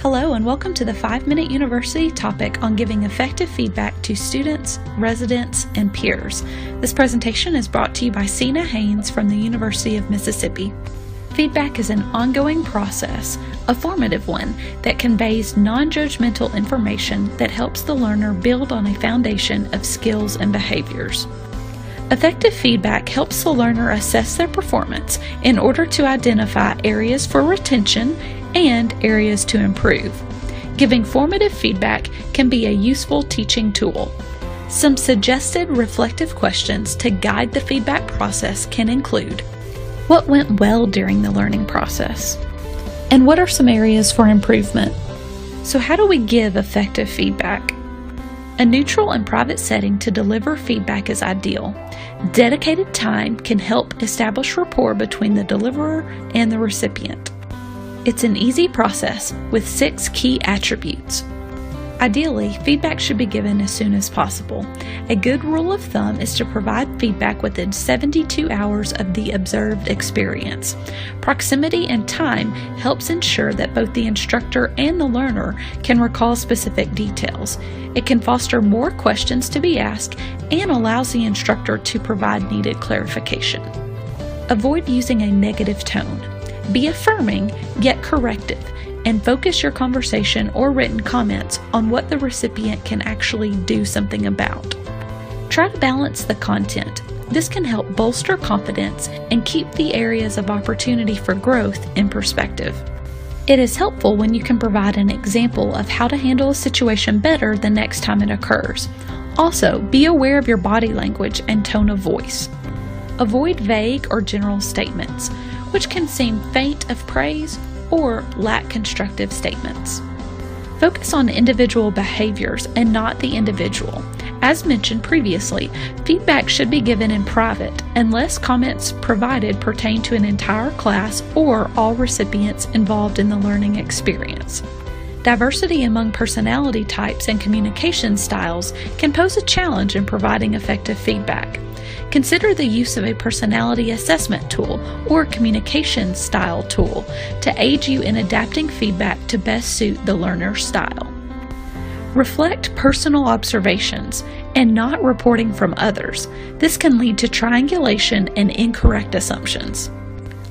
Hello and welcome to the 5-Minute University topic on giving effective feedback to students, residents, and peers. This presentation is brought to you by Sina Haynes from the University of Mississippi. Feedback is an ongoing process, a formative one, that conveys non-judgmental information that helps the learner build on a foundation of skills and behaviors. Effective feedback helps the learner assess their performance in order to identify areas for retention and areas to improve. Giving formative feedback can be a useful teaching tool. Some suggested reflective questions to guide the feedback process can include: what went well during the learning process? And what are some areas for improvement? So how do we give effective feedback? A neutral and private setting to deliver feedback is ideal. Dedicated time can help establish rapport between the deliverer and the recipient. It's an easy process with 6 key attributes. Ideally, feedback should be given as soon as possible. A good rule of thumb is to provide feedback within 72 hours of the observed experience. Proximity and time helps ensure that both the instructor and the learner can recall specific details. It can foster more questions to be asked and allows the instructor to provide needed clarification. Avoid using a negative tone. Be affirming yet corrective, and focus your conversation or written comments on what the recipient can actually do something about. Try to balance the content. This can help bolster confidence and keep the areas of opportunity for growth in perspective. It is helpful when you can provide an example of how to handle a situation better the next time it occurs. Also, be aware of your body language and tone of voice. Avoid vague or general statements, which can seem faint of praise or lack constructive statements. Focus on individual behaviors and not the individual. As mentioned previously, feedback should be given in private unless comments provided pertain to an entire class or all recipients involved in the learning experience. Diversity among personality types and communication styles can pose a challenge in providing effective feedback. Consider the use of a personality assessment tool or communication style tool to aid you in adapting feedback to best suit the learner's style. Reflect personal observations and not reporting from others. This can lead to triangulation and incorrect assumptions.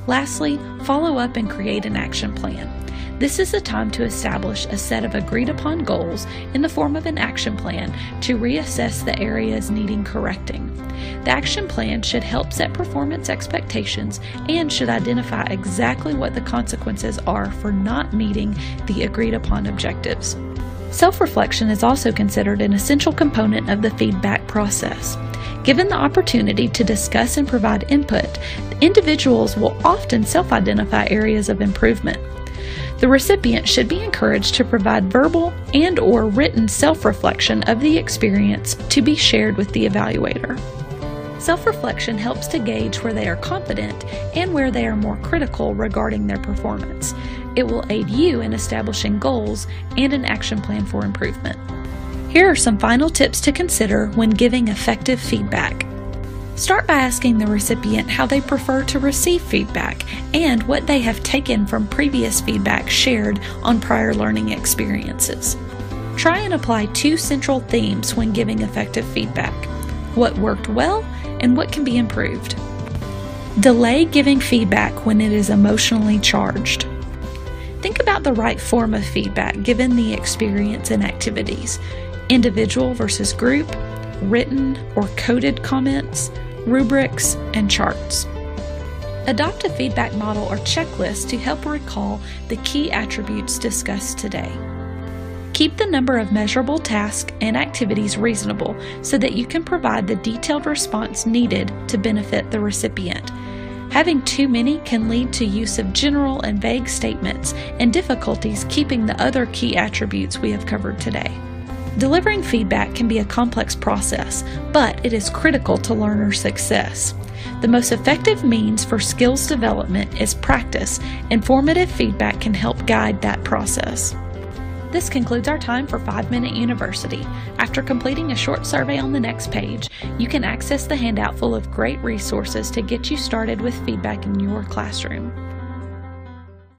Lastly, follow up and create an action plan. This is the time to establish a set of agreed upon goals in the form of an action plan to reassess the areas needing correcting. The action plan should help set performance expectations and should identify exactly what the consequences are for not meeting the agreed upon objectives. Self-reflection is also considered an essential component of the feedback process. Given the opportunity to discuss and provide input, individuals will often self-identify areas of improvement. The recipient should be encouraged to provide verbal and/or written self-reflection of the experience to be shared with the evaluator. Self-reflection helps to gauge where they are confident and where they are more critical regarding their performance. It will aid you in establishing goals and an action plan for improvement. Here are some final tips to consider when giving effective feedback. Start by asking the recipient how they prefer to receive feedback and what they have taken from previous feedback shared on prior learning experiences. Try and apply 2 central themes when giving effective feedback: what worked well and what can be improved. Delay giving feedback when it is emotionally charged. Think about the right form of feedback given the experience and activities: individual versus group, written or coded comments, rubrics, and charts. Adopt a feedback model or checklist to help recall the key attributes discussed today. Keep the number of measurable tasks and activities reasonable so that you can provide the detailed response needed to benefit the recipient. Having too many can lead to use of general and vague statements and difficulties keeping the other key attributes we have covered today. Delivering feedback can be a complex process, but it is critical to learner success. The most effective means for skills development is practice, and formative feedback can help guide that process. This concludes our time for 5-Minute University. After completing a short survey on the next page, you can access the handout full of great resources to get you started with feedback in your classroom.